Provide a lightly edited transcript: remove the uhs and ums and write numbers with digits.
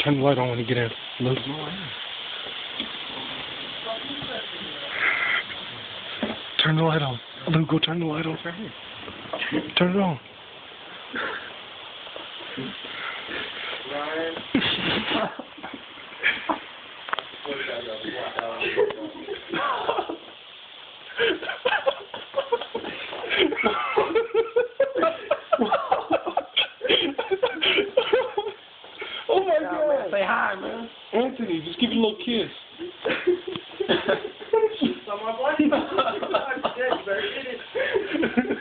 Turn the light on when you get in. Luke. Turn the light on. Luke, go turn the light on. Turn it on. Oh my God! Say hi, man. Anthony, just give it a little kiss. It's on my blanket. I'm dead, you better get it.